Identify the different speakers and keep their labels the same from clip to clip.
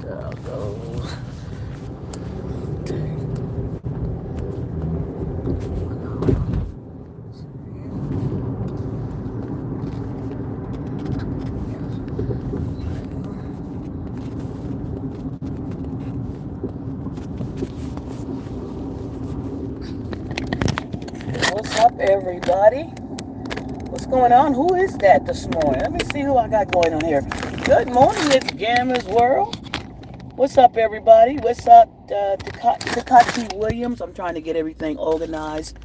Speaker 1: There goes. What's up, everybody? What's going on? Who is that this morning? Let me see who I got going on here. Good morning, it's Gamma's World. What's up, everybody? What's up, Takashi Williams? I'm trying to get everything organized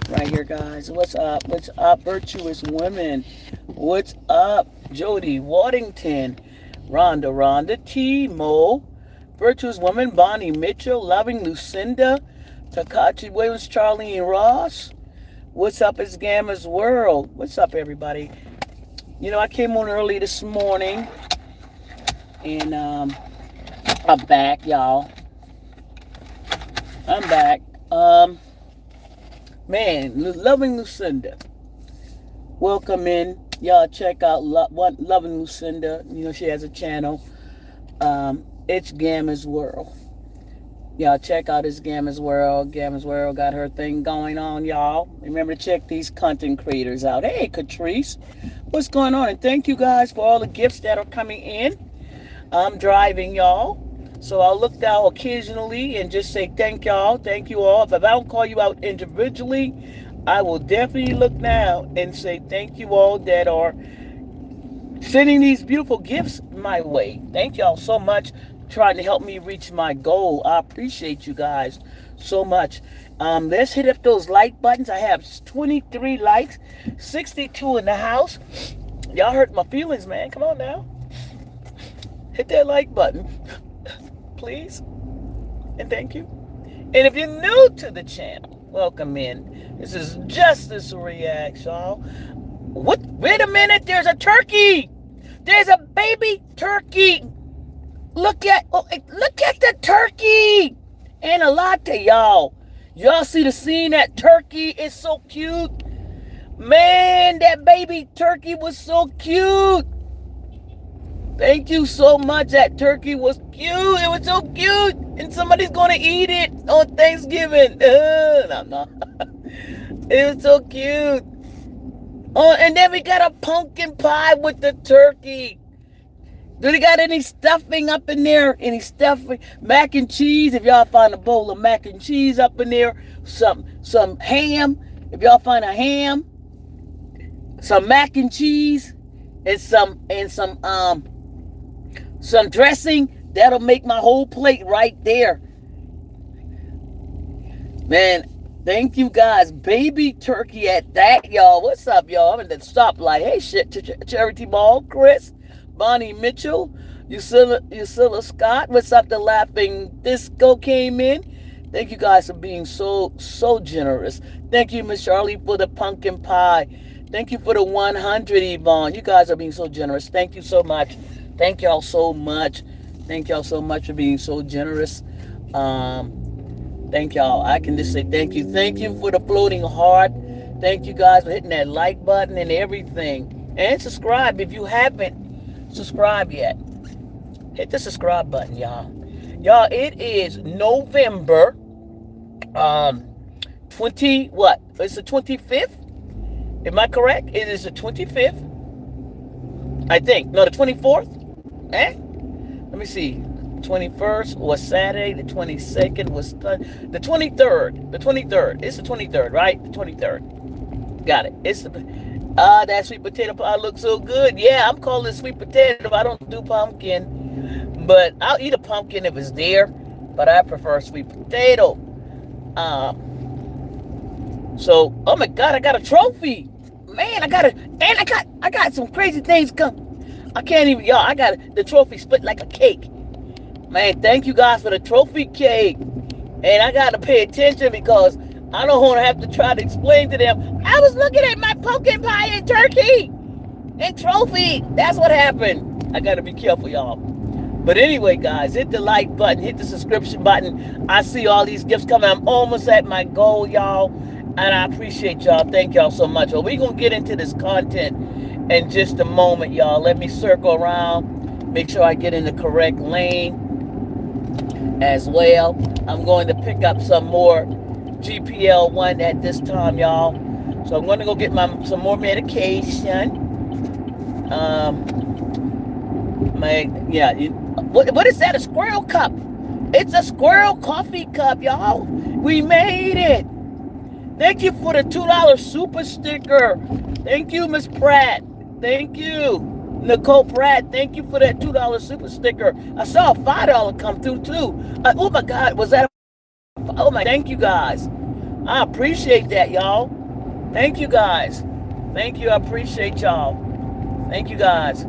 Speaker 1: right here, guys. What's up? What's up, Virtuous Women? What's up, Jody Waddington? Rhonda T. Mo. Virtuous Woman, Bonnie Mitchell. Loving Lucinda. Takashi Williams, Charlene Ross. What's up, it's Gamma's World. What's up, everybody? You know, I came on early this morning, and I'm back, y'all. I'm back. Man, Loving Lucinda. Welcome in. Y'all check out Loving Lucinda. You know, she has a channel. It's Gamma's World. Y'all check out this Gamma's World. Gamma's World got her thing going on, y'all. Remember to check these content creators out. Hey, Catrice. What's going on? And thank you guys for all the gifts that are coming in. I'm driving, y'all. So I'll look down occasionally and just say thank y'all. Thank you all. If I don't call you out individually, I will definitely look down and say thank you all that are sending these beautiful gifts my way. Thank y'all so much. Trying to help me reach my goal. I appreciate you guys so much. Let's hit up those like buttons. I have 23 likes, 62 in the house. Y'all hurt my feelings, man. Come on now. Hit that like button, please. And thank you. And if you're new to the channel, welcome in. This is Justice Reacts, y'all. What? Wait a minute. There's a turkey. There's a baby turkey. Look at the turkey and a latte, y'all. Y'all see the scene? That turkey is so cute. Man, that baby turkey was so cute. Thank you so much. That turkey was cute. It was so cute. And somebody's going to eat it on Thanksgiving. No. It was so cute. Oh, and then we got a pumpkin pie with the turkey. Do they got any stuffing up in there? Any stuffing? Mac and cheese, if y'all find a bowl of mac and cheese up in there. Some ham, if y'all find a ham. Some mac and cheese and some dressing. That'll make my whole plate right there. Man, thank you guys. Baby turkey at that, y'all. What's up, y'all? I'm at the stoplight. Hey, shit, Charity Ball, Chris. Bonnie Mitchell, Usilla Scott. What's up? The Laughing Disco came in. Thank you guys for being so generous. Thank you, Miss Charlie, for the pumpkin pie. Thank you for the 100, Yvonne. You guys are being so generous. Thank you so much. Thank y'all so much. Thank y'all so much for being so generous. Thank y'all. I can just say thank you. Thank you for the floating heart. Thank you guys for hitting that like button and everything. And subscribe if you haven't subscribe yet. Hit the subscribe button, y'all. Y'all, it is November 20 what? It's the 25th? Am I correct? It is the 25th. I think. No, the 24th. Let me see. 21st was Saturday. The 22nd was the 23rd. The 23rd. It's the 23rd, right? The 23rd. Got it. It's the that sweet potato pie looks so good. Yeah, I'm calling it sweet potato. I don't do pumpkin, but I'll eat a pumpkin if it's there. But I prefer sweet potato. So, oh my God, I got a trophy. Man, I got some crazy things coming. I can't even, y'all. I got the trophy split like a cake. Man, thank you guys for the trophy cake. And I got to pay attention because I don't want to have to try to explain to them. I was looking at my pumpkin pie and turkey and trophy. That's what happened. I got to be careful, y'all. But anyway, guys, hit the like button, hit the subscription button. I see all these gifts coming. I'm almost at my goal, y'all. And I appreciate y'all. Thank y'all so much. Well, we're going to get into this content in just a moment, y'all. Let me circle around, make sure I get in the correct lane. as well. I'm going to pick up some more GPL1 at this time, y'all. So I'm going to go get some more medication. What is that? A squirrel cup? It's a squirrel coffee cup, y'all. We made it. Thank you for the $2 super sticker. Thank you, Miss Pratt. Thank you, Nicole Pratt. Thank you for that $2 super sticker. I saw a $5 come through too. Oh my God, was that? Oh my! Thank you guys. I appreciate that, y'all. Thank you guys. Thank you. I appreciate y'all. Thank you guys.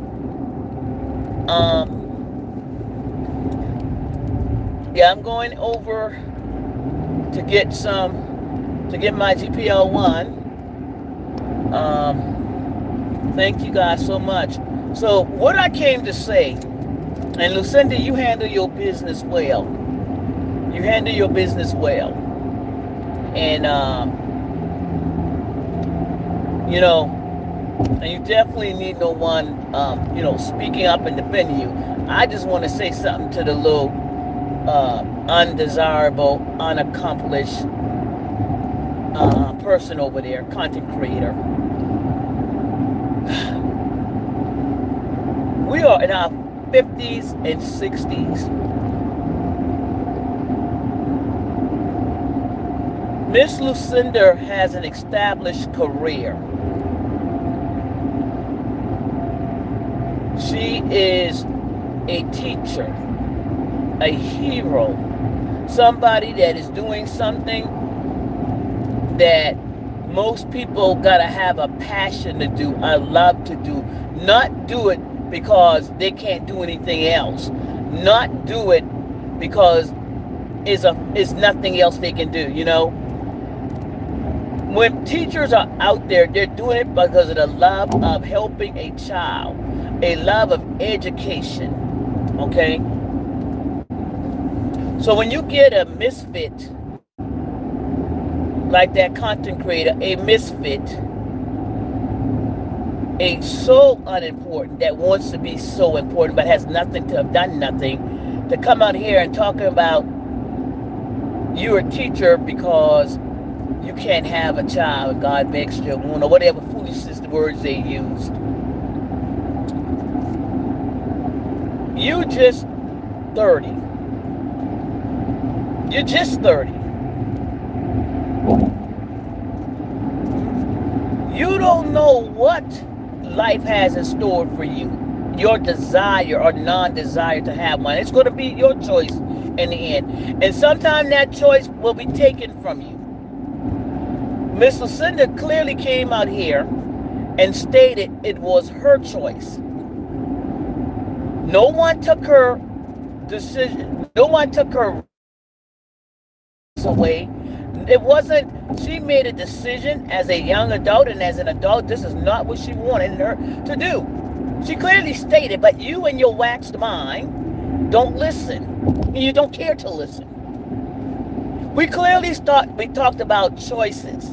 Speaker 1: Yeah, I'm going over to get my GPL1. Thank you guys so much. So what I came to say, and Lucinda, you handle your business well. You handle your business well. And, and you definitely need no one, speaking up and defending you. I just want to say something to the little undesirable, unaccomplished person over there, content creator. We are in our 50s and 60s. Miss Lucinda has an established career. She is a teacher, a hero, somebody that is doing something that most people gotta have a passion to do, a love to do. Not do it because they can't do anything else. Not do it because it's nothing else they can do, When teachers are out there, they're doing it because of the love of helping a child, a love of education, okay? So when you get a misfit, like that content creator, a misfit, a so unimportant that wants to be so important but has nothing to have done nothing, to come out here and talking about you're a teacher because you can't have a child and God begs you or whatever foolishness the words they used. You just 30. You're just 30. You don't know what life has in store for you. Your desire or non-desire to have one. It's going to be your choice in the end. And sometimes that choice will be taken from you. Miss Lucinda clearly came out here and stated it was her choice. No one took her decision. No one took her away. It wasn't, she made a decision as a young adult, and as an adult, this is not what she wanted her to do. She clearly stated, but you and your waxed mind don't listen. You don't care to listen. We talked about choices.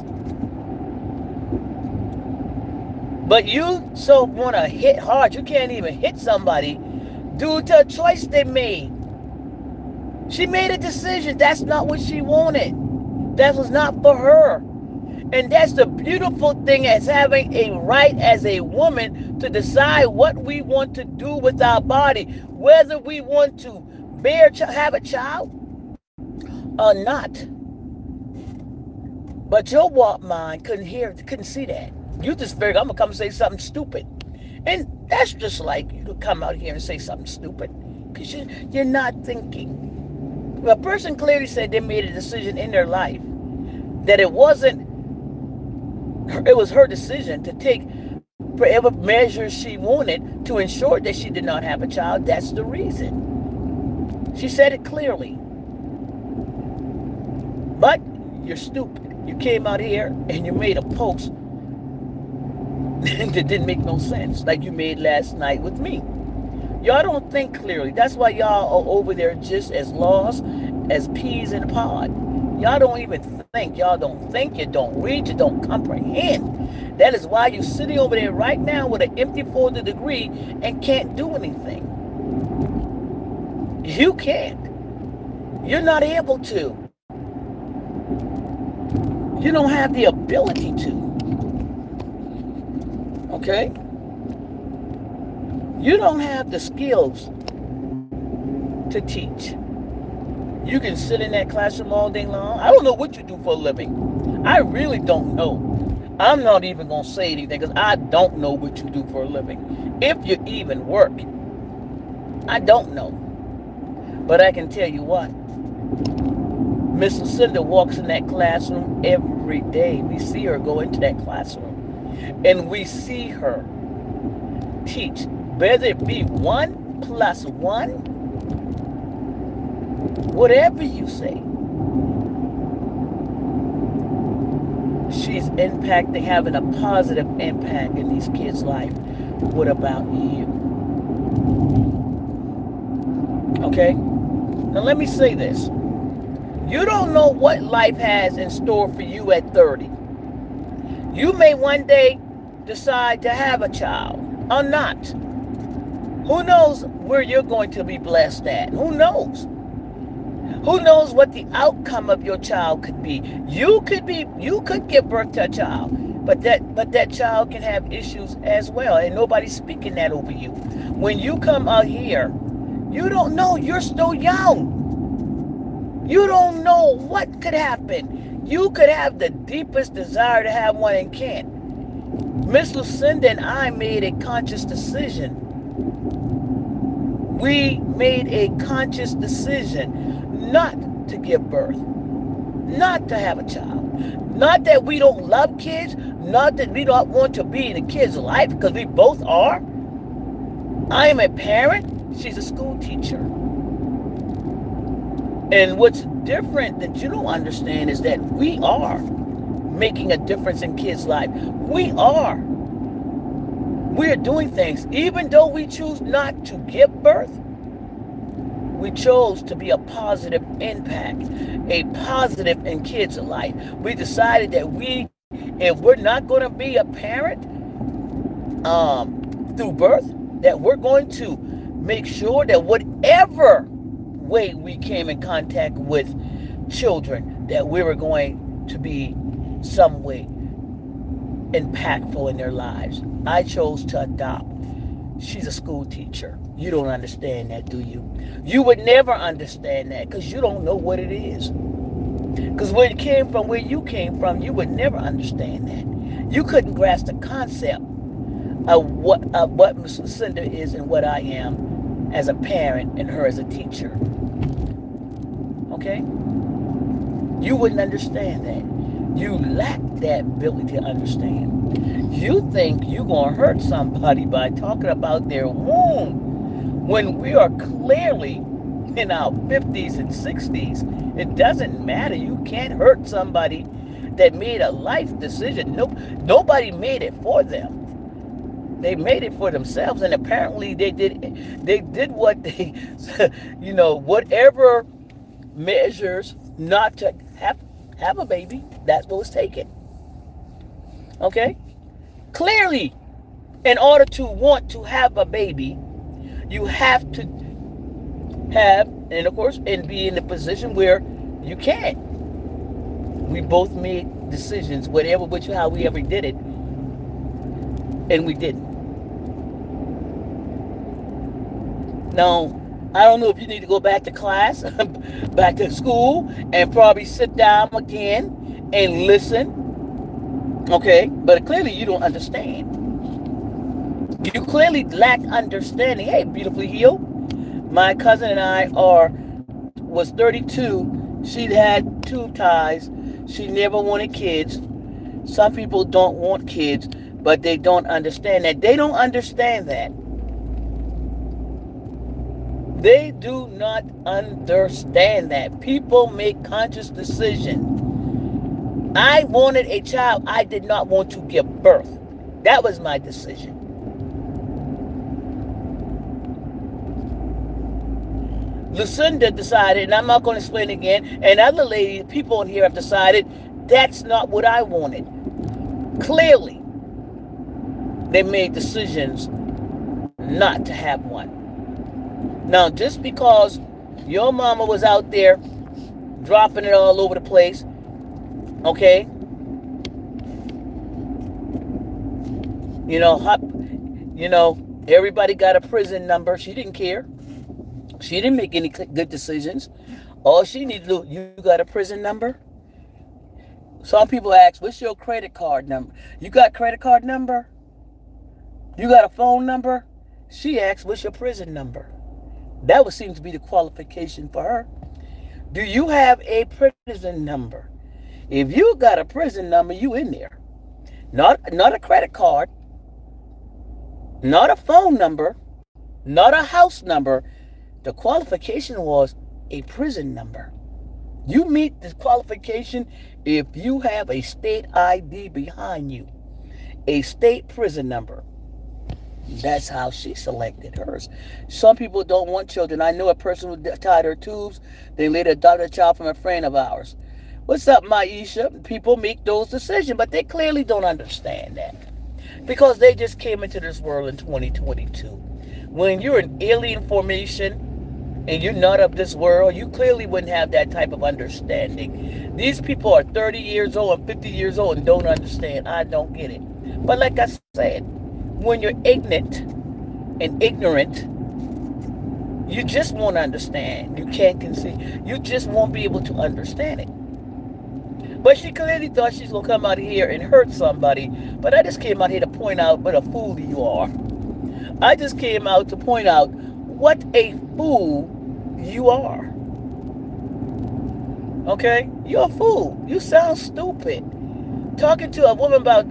Speaker 1: But you so want to hit hard, you can't even hit somebody due to a choice they made. She made a decision. That's not what she wanted. That was not for her. And that's the beautiful thing as having a right as a woman to decide what we want to do with our body, whether we want to have a child or not. But your walk mind couldn't see that. You just figured I'm gonna come say something stupid. And that's just like you to come out here and say something stupid because you're not thinking. A person clearly said they made a decision in their life that it was her decision to take whatever measures she wanted to ensure that she did not have a child. That's the reason. She said it clearly. But you're stupid. You came out here and you made a post that didn't make no sense, like you made last night with me. Y'all don't think clearly. That's why y'all are over there just as lost as peas in a pod. Y'all don't even think. Y'all don't think. You don't read. You don't comprehend. That is why you're sitting over there right now with an empty folded degree and can't do anything. You can't. You're not able to. You don't have the ability to. Okay? You don't have the skills to teach. You can sit in that classroom all day long. I don't know what you do for a living. I really don't know. I'm not even going to say anything because I don't know what you do for a living. If you even work. I don't know. But I can tell you what. Miss Lucinda walks in that classroom every day. We see her go into that classroom. And we see her teach. Whether it be 1 + 1, whatever you say. She's impacting, having a positive impact in these kids' life. What about you? Okay? Now let me say this. You don't know what life has in store for you at 30. You may one day decide to have a child or not. Who knows where you're going to be blessed at? Who knows? Who knows what the outcome of your child could be? You could give birth to a child, but that child can have issues as well, and nobody's speaking that over you. When you come out here, you don't know. You're still young. You don't know what could happen. You could have the deepest desire to have one and can't. Miss Lucinda and I made a conscious decision. We made a conscious decision not to give birth, not to have a child. Not that we don't love kids, not that we don't want to be in a kid's life, because we both are. I am a parent, she's a school teacher. And what's different that you don't understand is that we are making a difference in kids' life. We are. We're doing things. Even though we choose not to give birth, we chose to be a positive impact, a positive in kids' life. We decided that if we're not going to be a parent through birth, that we're going to make sure that whatever way we came in contact with children, that we were going to be some way impactful in their lives. I chose to adopt. She's a school teacher. You don't understand that, do you? You would never understand that because you don't know what it is. Because where you came from, you would never understand that. You couldn't grasp the concept of what Miss Lucinda is and what I am as a parent and her as a teacher. Okay? You wouldn't understand that. You lack that ability to understand. You think you're going to hurt somebody by talking about their womb when we are clearly in our 50s and 60s. It doesn't matter. You can't hurt somebody that made a life decision. Nobody made it for them. They made it for themselves, and apparently they did what they, whatever measures not to have a baby, that's what was taken. Okay? Clearly, in order to want to have a baby, you have to have, and of course, and be in the position where you can. We both made decisions, how we ever did it, and we didn't. Now, I don't know if you need to go back to class, back to school, and probably sit down again and listen. Okay? But clearly you don't understand. You clearly lack understanding. Hey, beautifully healed. My cousin and I was 32. She'd had 2 ties. She never wanted kids. Some people don't want kids, but they don't understand that. They don't understand that. They do not understand that. People make conscious decisions. I wanted a child. I did not want to give birth. That was my decision. Lucinda decided, and I'm not going to explain again, and other people in here have decided that's not what I wanted. Clearly, they made decisions not to have one. Now, just because your mama was out there dropping it all over the place. Okay, you know, everybody got a prison number. She didn't care. She didn't make any good decisions. All she needed to do, you got a prison number? Some people ask, what's your credit card number? You got credit card number? You got a phone number? She asked, what's your prison number? That would seem to be the qualification for her. Do you have a prison number? If you got a prison number, you in there. Not a credit card, not a phone number, not a house number. The qualification was a prison number. You meet this qualification if you have a state ID behind you, a state prison number. That's how she selected hers. Some people don't want children. I know a person who tied her tubes. They later adopted a child from a friend of ours. What's up, Maisha? People make those decisions, but they clearly don't understand that because they just came into this world in 2022. When you're an alien formation and you're not of this world, you clearly wouldn't have that type of understanding. These people are 30 years old and 50 years old and don't understand. I don't get it. But like I said, when you're ignorant and ignorant, you just won't understand. You can't conceive. You just won't be able to understand it. But she clearly thought she's going to come out here and hurt somebody. But I just came out here to point out what a fool you are. I just came out to point out what a fool you are. Okay? You're a fool. You sound stupid. Talking to a woman about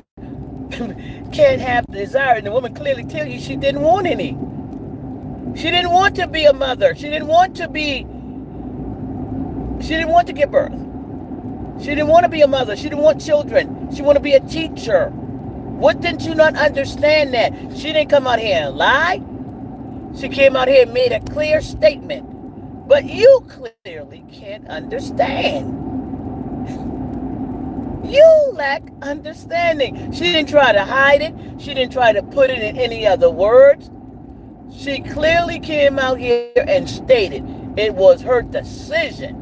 Speaker 1: can't have desire, and the woman clearly tell you she didn't want any. She didn't want to be a mother. She didn't want to give birth. She didn't want to be a mother. She didn't want children. She wanted to be a teacher. What didn't you not understand that? She didn't come out here and lie. She came out here and made a clear statement. But you clearly can't understand. You lack understanding. She didn't try to hide it. She didn't try to put it in any other words. She clearly came out here and stated it was her decision.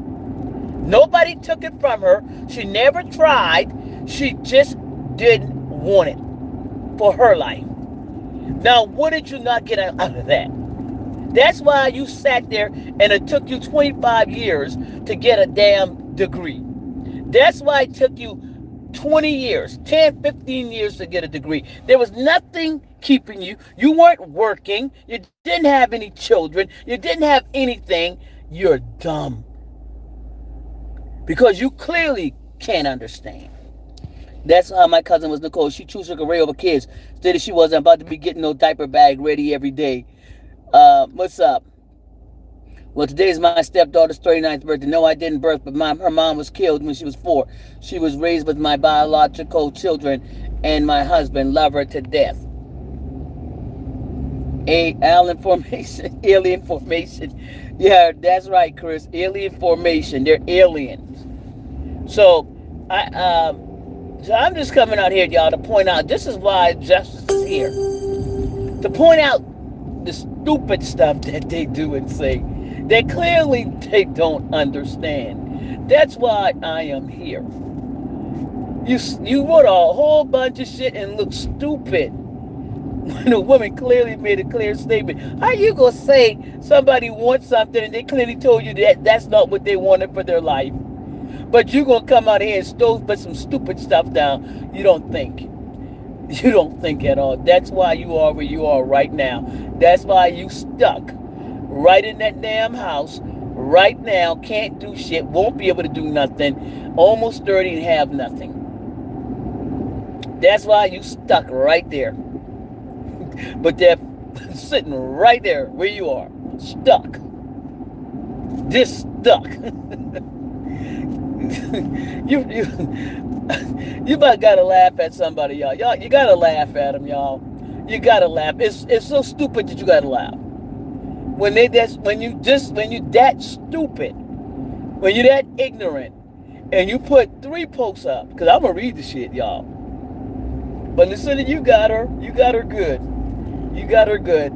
Speaker 1: Nobody took it from her. She never tried. She just didn't want it for her life. Now, what did you not get out of that? That's why you sat there and it took you 25 years to get a damn degree. That's why it took you 20 years, 10, 15 years to get a degree. There was nothing keeping you. You weren't working. You didn't have any children. You didn't have anything. You're dumb. Because you clearly can't understand. That's how my cousin was, Nicole. She chose her career over kids. Said she wasn't about to be getting no diaper bag ready every day. What's up? Well, today is my stepdaughter's 39th birthday. No, I didn't birth, but her mom was killed when she was 4. She was raised with my biological children and my husband. Love her to death. Alien formation. Alien formation. Yeah, that's right, Chris. Alien formation. They're aliens. So, I'm just coming out here, y'all, to point out, this is why justice is here. To point out the stupid stuff that they do and say. That clearly they don't understand. That's why I am here. You wrote a whole bunch of shit and look stupid when a woman clearly made a clear statement. How you gonna say somebody wants something and they clearly told you that that's not what they wanted for their life? But you gonna come out here and put some stupid stuff down. You don't think. You don't think at all. That's why you are where you are right now. That's why you stuck right in that damn house right now. Can't do shit. Won't be able to do nothing. Almost 30 and have nothing. That's why you stuck right there. But they're sitting right there where you are. Stuck. Just stuck. You about gotta laugh at somebody, y'all. You gotta laugh at them, y'all. You gotta laugh. It's so stupid that you gotta laugh. When you that stupid, when you that ignorant, and you put 3 posts up, because I'm gonna read the shit, y'all. But listen, you got her good. You got her good.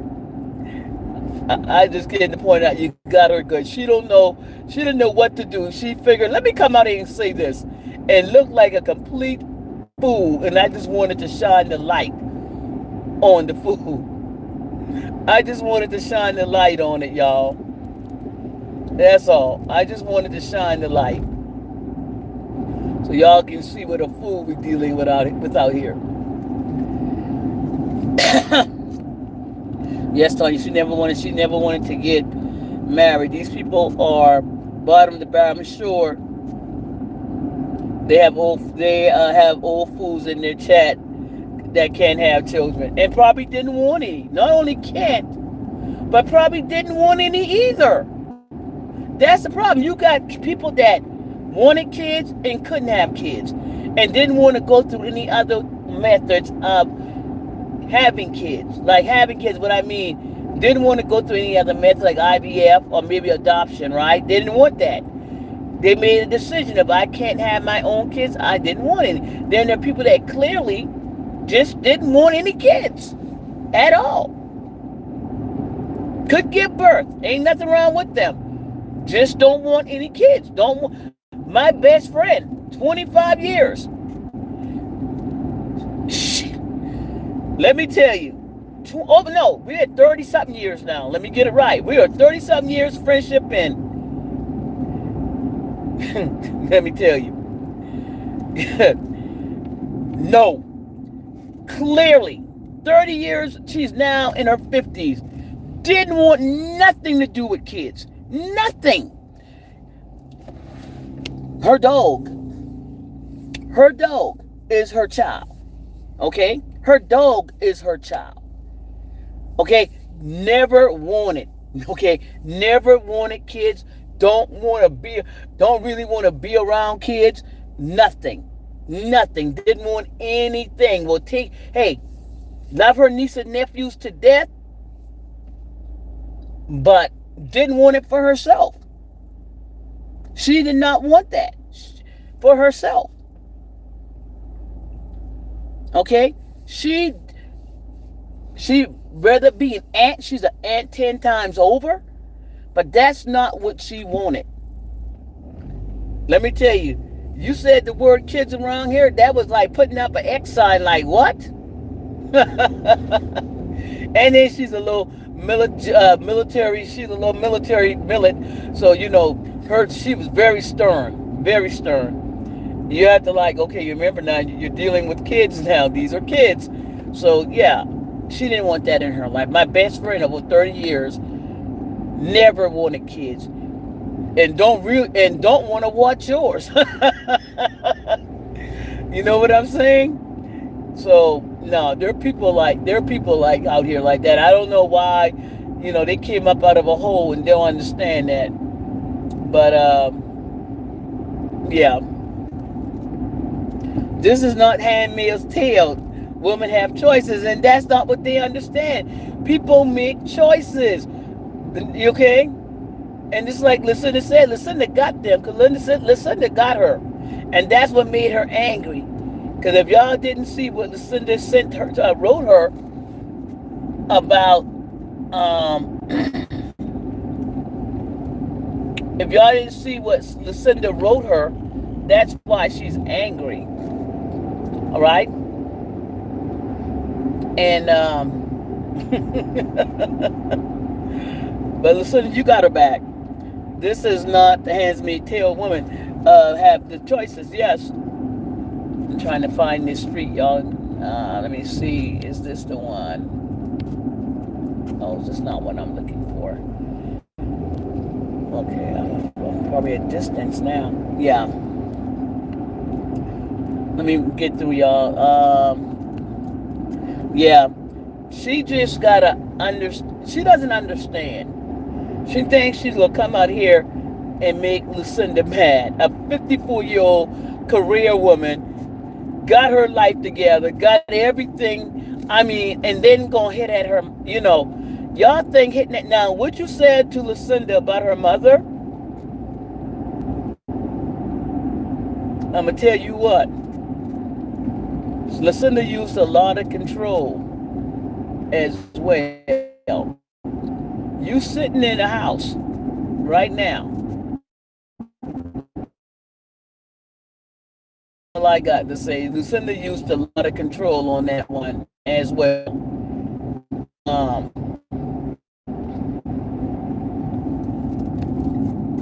Speaker 1: I just getting to point out you got her good. She don't know. She didn't know what to do. She figured, let me come out here and say this, and look like a complete fool. And I just wanted to shine the light on the fool. I just wanted to shine the light on it, y'all. That's all. I just wanted to shine the light so y'all can see what a fool we're dealing without here. Yes, Tony. She never wanted to get married. These people are bottom to bottom. I'm sure they have old fools in their chat that can't have children and probably didn't want any. Not only can't, but probably didn't want any either. That's the problem. You got people that wanted kids and couldn't have kids and didn't want to go through any other methods of having kids. Like having kids, what I mean, didn't want to go through any other methods like IVF or maybe adoption, right? They didn't want that. They made a decision. If I can't have my own kids, I didn't want any. Then there are people that clearly just didn't want any kids at all. Could give birth. Ain't nothing wrong with them. Just don't want any kids. Don't want. My best friend, 25 years. Let me tell you. We're at 30-something years now. Let me get it right. We are 30-something years friendship in. Let me tell you. No. Clearly, 30 years, she's now in her 50s. Didn't want nothing to do with kids. Nothing. Her dog is her child. Okay? Her dog is her child. Okay? Never wanted. Okay? Never wanted kids. Don't really want to be around kids. Nothing. Didn't want anything. Love her niece and nephews to death, but didn't want it for herself. She did not want that for herself. Okay? She rather be an ant. She's an ant 10 times over, but that's not what she wanted. Let me tell you, you said the word kids around here, that was like putting up an X sign, like what? And then she's a little military, she's a little military millet. So, she was very stern, very stern. You have to okay, you remember now, you're dealing with kids now. These are kids. So, yeah, she didn't want that in her life. My best friend over 30 years never wanted kids. And don't want to watch yours. You know what I'm saying? So no, there are people out here like that. I don't know why, they came up out of a hole and don't understand that. But yeah, this is not Handmaid's Tale. Women have choices, and that's not what they understand. People make choices. Okay? And it's like Lucinda said, Lucinda got them, because Lucinda got her. And that's what made her angry. Because if y'all didn't see what Lucinda wrote her about, if y'all didn't see what Lucinda wrote her, that's why she's angry. All right? And, but Lucinda, you got her back. This is not the Handmaid's Tale woman have the choices. Yes. I'm trying to find this street, y'all. Let me see. Is this the one? Oh, this is not what I'm looking for. Okay, I'm probably at distance now. Yeah. Let me get through, y'all. Yeah. She just gotta she doesn't understand. She thinks she's gonna come out here and make Lucinda mad. A 54-year-old career woman, got her life together, got everything. And then gonna hit at her. Y'all think hitting it now? What you said to Lucinda about her mother? I'm gonna tell you what. Lucinda used a lot of control as well. You You sitting in the house right now. All I got to say, Lucinda used a lot of control on that one as well.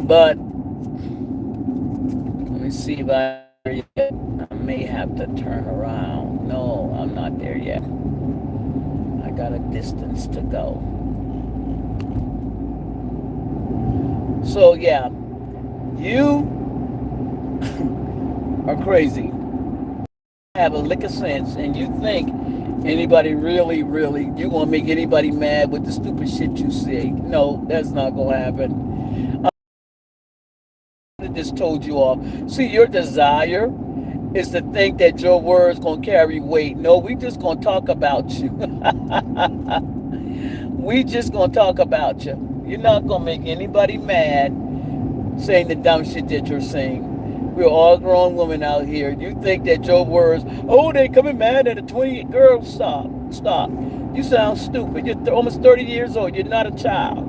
Speaker 1: But let me see if I may have to turn around. No, I'm not there yet. I got a distance to go. So yeah, you are crazy. Have a lick of sense, and you think anybody really, you gonna make anybody mad with the stupid shit you say? No, that's not gonna happen. I just told you off. See, your desire is to think that your words gonna carry weight. No, we just gonna talk about you. We just gonna talk about you. You're not gonna make anybody mad saying the dumb shit that you're saying. We're all grown women out here. You think that your words, oh, they coming mad at a 20 girl. Stop. You sound stupid. You're almost 30 years old. You're not a child.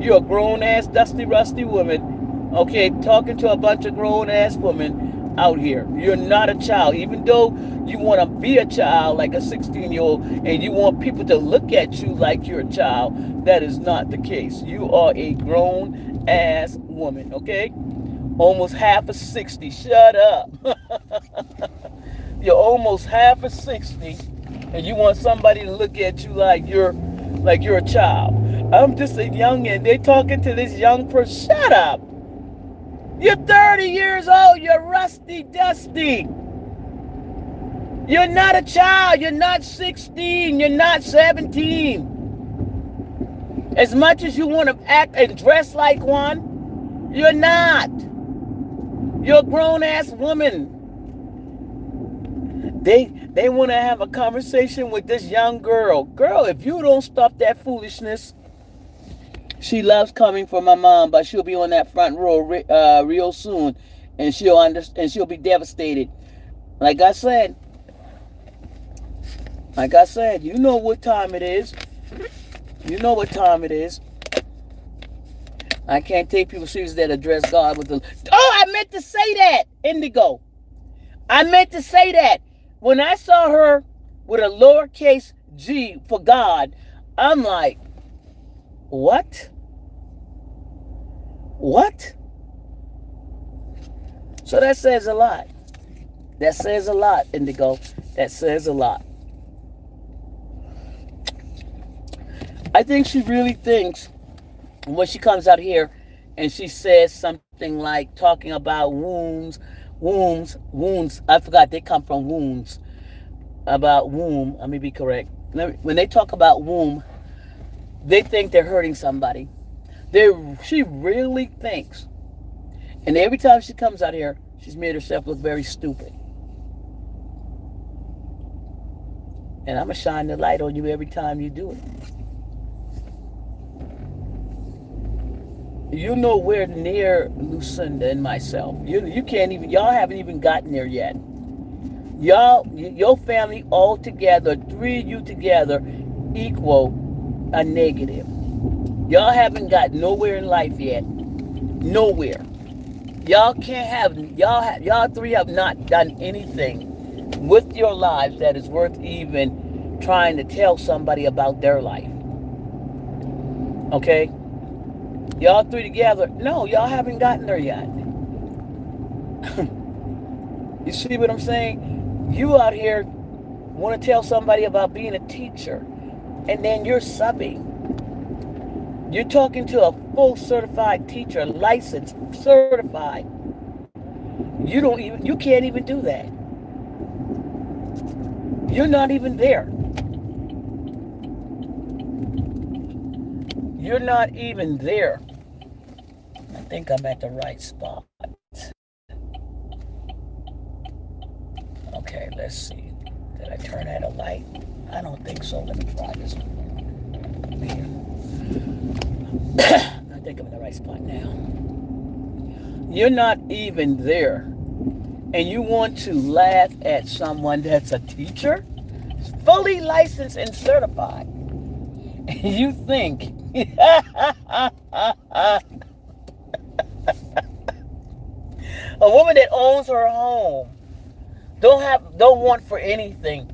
Speaker 1: You're a grown ass, dusty, rusty woman. Okay, talking to a bunch of grown ass women out here. You're not a child. Even though you want to be a child like a 16-year-old and you want people to look at you like you're a child, that is not the case. You are a grown ass woman, okay? Almost half of 60. Shut up. You're almost half of 60 and you want somebody to look at you like you're a child. I'm just a youngin'. They talking to this young person. Shut up. You're 30 years old. You're rusty, dusty. You're not a child. You're not 16. You're not 17. As much as you want to act and dress like one, you're not. You're a grown-ass woman. They want to have a conversation with this young girl. Girl, if you don't stop that foolishness, she loves coming for my mom, but she'll be on that front row real soon, and she'll be devastated. Like I said, you know what time it is. You know what time it is. I can't take people serious that address God with the... Oh, I meant to say that, Indigo. I meant to say that. When I saw her with a lowercase g for God, I'm like, what? What? So that says a lot. That says a lot, Indigo. That says a lot. I think she really thinks when she comes out here and she says something like talking about wounds. I forgot they come from wounds. About womb, let me be correct. When they talk about womb, they think they're hurting somebody. She really thinks. And every time she comes out here, she's made herself look very stupid. And I'm going to shine the light on you every time you do it. You're nowhere near Lucinda and myself. You can't even, y'all haven't even gotten there yet. Y'all, your family all together, three of you together, equal a negative. Y'all haven't got nowhere in life yet. Nowhere. Y'all can't have, y'all three have not done anything with your lives that is worth even trying to tell somebody about their life. Okay? Y'all three together, no, y'all haven't gotten there yet. You see what I'm saying? You out here want to tell somebody about being a teacher, and then you're subbing. You're talking to a full certified teacher, licensed, certified. You can't even do that. You're not even there. You're not even there. I think I'm at the right spot. Okay, let's see. Did I turn out a light? I don't think so. Let me try this one. I think I'm in the right spot now. You're not even there. And you want to laugh at someone that's a teacher? Fully licensed and certified. And you think A woman that owns her home, don't want for anything,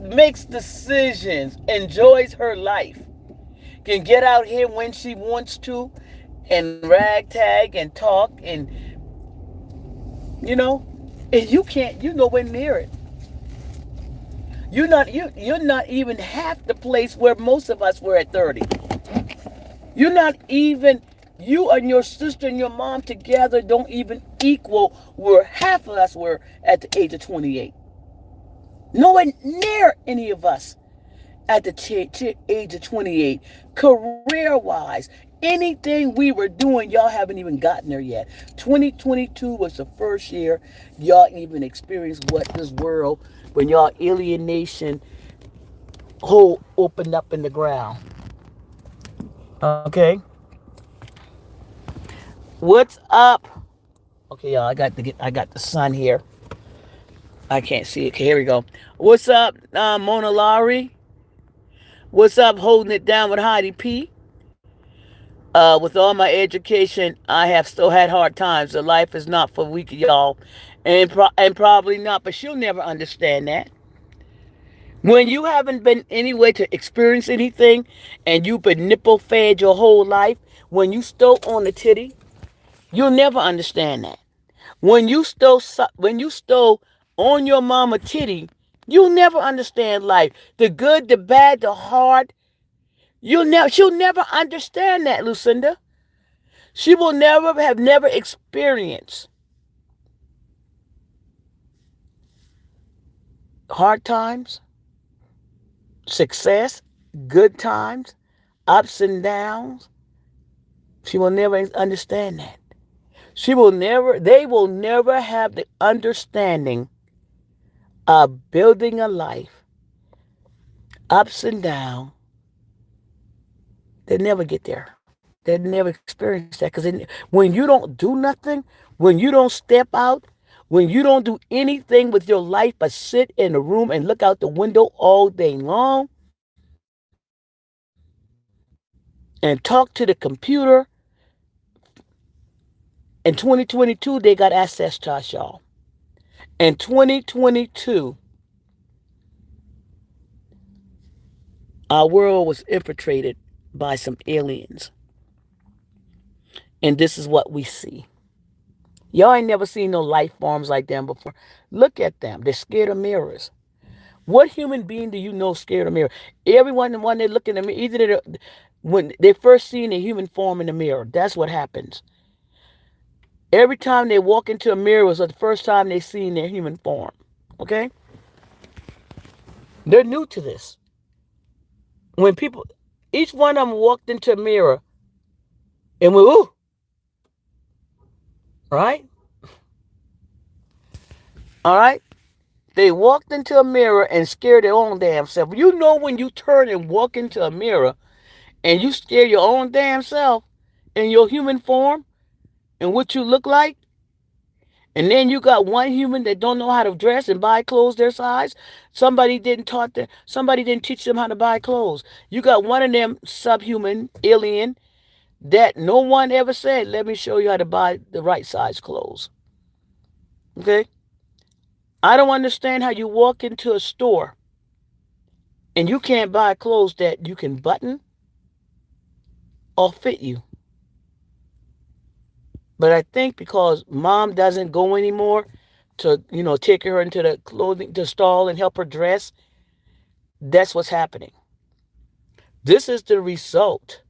Speaker 1: makes decisions, enjoys her life, can get out here when she wants to, and ragtag and talk, and you know, and you can't, you nowhere near it. You're not even half the place where most of us were at 30. You're not even, you and your sister and your mom together don't even equal where half of us were at the age of 28. Nowhere near any of us at the age of 28. Career wise, anything we were doing, y'all haven't even gotten there yet. 2022 was the first year y'all even experienced what this world, when y'all alienation hole opened up in the ground. Okay? What's up? Okay, y'all, I got the sun here. I can't see it. Okay, here we go. What's up, Mona Lowry? What's up, holding it down with Heidi P? With all my education, I have still had hard times. The life is not for weak, y'all, and probably not. But she'll never understand that. When you haven't been anywhere to experience anything, and you've been nipple fed your whole life, when you still on the titty, you'll never understand that. When you still on your mama titty, you'll never understand life. The good, the bad, the hard. She'll never understand that, Lucinda. She will never experienced hard times, success, good times, ups and downs. She will never understand that. They will never have the understanding of building a life, ups and downs. They never get there. They never experience that because when you don't do nothing, when you don't step out, when you don't do anything with your life but sit in a room and look out the window all day long and talk to the computer, in 2022 they got access to us, y'all. In 2022, our world was infiltrated by some aliens. And this is what we see. Y'all ain't never seen no life forms like them before. Look at them. They're scared of mirrors. What human being do you know scared of mirror? Everyone, when they look in the mirror, when they first seen a human form in the mirror, that's what happens. Every time they walk into a mirror was the first time they seen their human form. Okay? They're new to this. When people, each one of them walked into a mirror and went, ooh, right? All right? They walked into a mirror and scared their own damn self. You know when you turn and walk into a mirror and you scare your own damn self in your human form and what you look like, and then you got one human that don't know how to dress and buy clothes their size. Somebody didn't teach them how to buy clothes. You got one of them subhuman alien that no one ever said, let me show you how to buy the right size clothes. Okay? I don't understand how you walk into a store and you can't buy clothes that you can button or fit you. But I think because mom doesn't go anymore to, take her into the clothing the stall and help her dress, that's what's happening. This is the result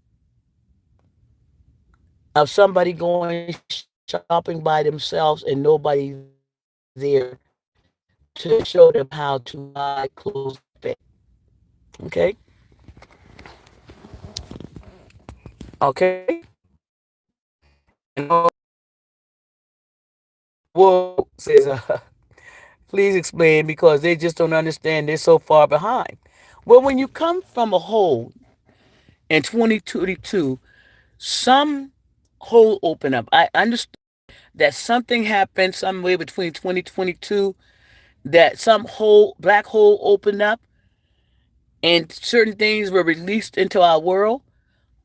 Speaker 1: of somebody going shopping by themselves and nobody there to show them how to buy clothes fit. Okay? Okay? And well says, please explain because they just don't understand. They're so far behind. Well, when you come from a hole in 2022, some hole open up. I understand that something happened somewhere between 2022 that some black hole opened up and certain things were released into our world,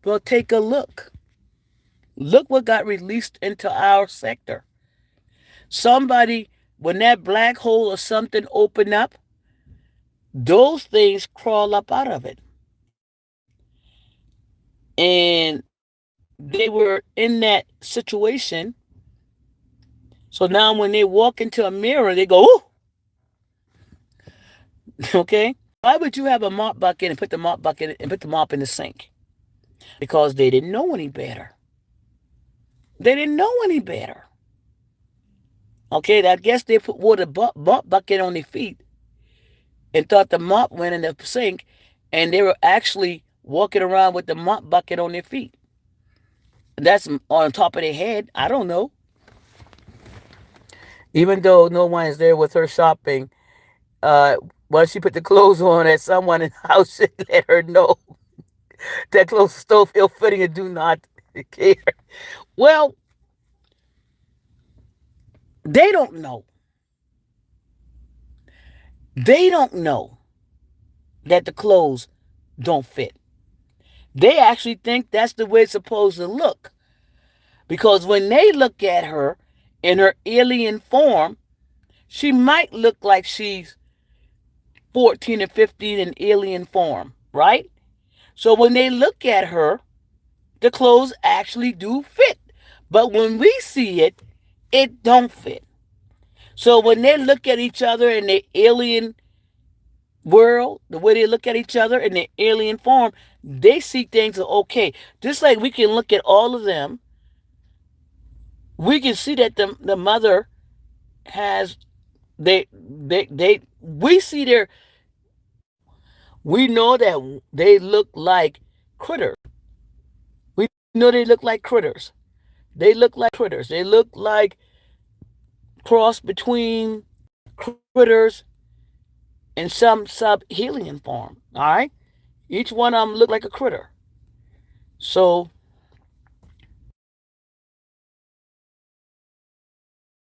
Speaker 1: well, take a look. Look what got released into our sector. Somebody, when that black hole or something opened up, those things crawl up out of it. And they were in that situation. So now when they walk into a mirror, they go, ooh, okay? Why would you have a mop bucket and put the mop bucket and put the mop in the sink? Because they didn't know any better. They didn't know any better. Okay, I guess they put water mop bucket on their feet and thought the mop went in the sink, and they were actually walking around with the mop bucket on their feet. That's on top of their head. I don't know. Even though no one is there with her shopping, uh, once she put the clothes on, that someone in the house should let her know that clothes are so ill-fitting and do not care. Well, they don't know. They don't know that the clothes don't fit. They actually think that's the way it's supposed to look. Because when they look at her in her alien form, she might look like she's 14 or 15 in alien form, right? So when they look at her, the clothes actually do fit. But when we see it, it don't fit. So when they look at each other in their alien world, the way they look at each other in their alien form, they see things as okay. Just like we can look at all of them, we can see that the mother has they we see their we know that they look like critters. We know they look like critters. They look like critters. They look like cross between critters and some sub-alien form. All right? Each one of them look like a critter. So,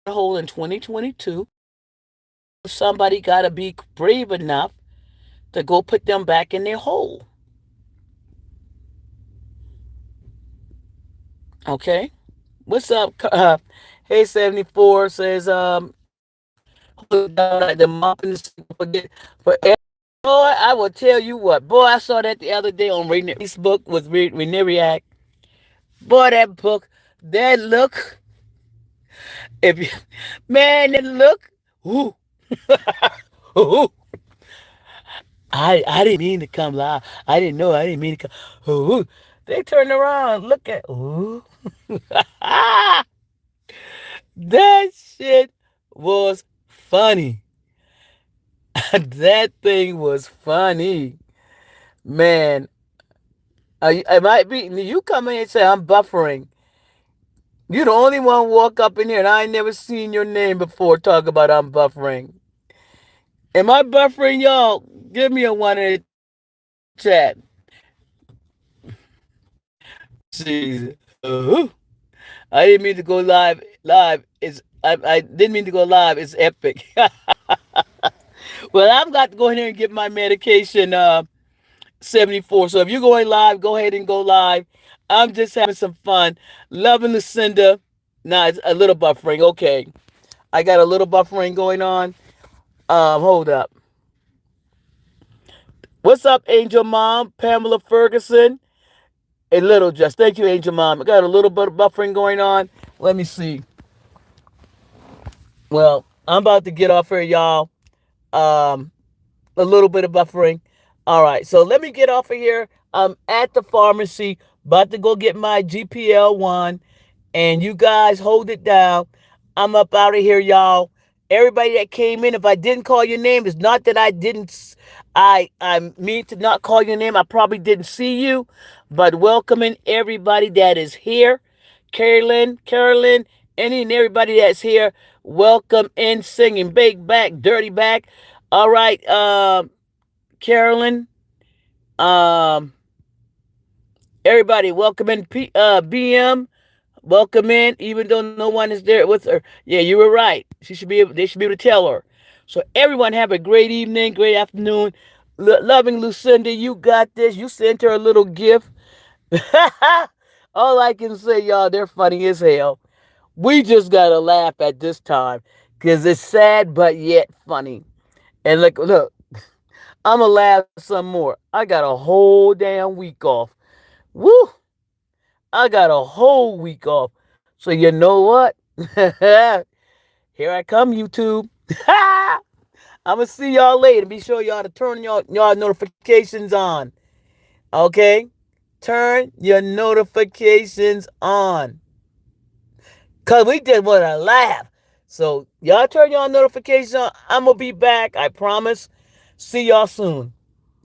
Speaker 1: a hole in 2022, somebody got to be brave enough to go put them back in their hole. Okay? What's up? Hey 74 says, hold it down like the mop in the sink, forget for boy, I will tell you what. Boy, I saw that the other day on Facebook with Renee React. Boy, that book, that look, if you, man, that look, ooh, ooh, I didn't mean to come live. I didn't know. I didn't mean to come. Ooh, they turned around. Look at ooh, that shit was funny. That thing was funny, man. I might be you come in and say I'm buffering. You the only one walk up in here, and I ain't never seen your name before. Talk about I'm buffering. Am I buffering, y'all? Give me a one in the chat. Jeez. I didn't mean to go live. Live is I didn't mean to go live. It's epic. Well, I've got to go in here and get my medication. 74. So if you're going live, go ahead and go live. I'm just having some fun. Loving Lucinda. Nah, it's a little buffering. Okay. I got a little buffering going on. Hold up. What's up, Angel Mom? Pamela Ferguson. A little just. Thank you, Angel Mom. I got a little bit of buffering going on. Let me see. Well, I'm about to get off here, y'all. Um, a little bit of buffering. All right, so let me get off of here. I'm at the pharmacy, about to go get my GPL1, and you guys hold it down. I'm up out of here, y'all. Everybody that came in, if I didn't call your name, it's not that I didn't. I mean to not call your name. I probably didn't see you, but welcoming everybody that is here. Carolyn, any and everybody that's here, welcome in singing. Big back, dirty back. All right, Carolyn. Um, everybody, welcome in. BM, welcome in. Even though no one is there with her. Yeah, you were right. She should be. They should be able to tell her. So everyone have a great evening, great afternoon. Loving Lucinda, you got this. You sent her a little gift. All I can say, y'all, they're funny as hell. We just gotta laugh at this time because it's sad but yet funny. And look, I'ma laugh some more. I got a whole damn week off. Woo! I got a whole week off. So you know what? Here I come, YouTube. I'ma see y'all later. Be sure y'all to turn y'all notifications on. Okay? Turn your notifications on. Cause we just wanna laugh. So y'all turn y'all notifications on. I'm gonna be back. I promise. See y'all soon.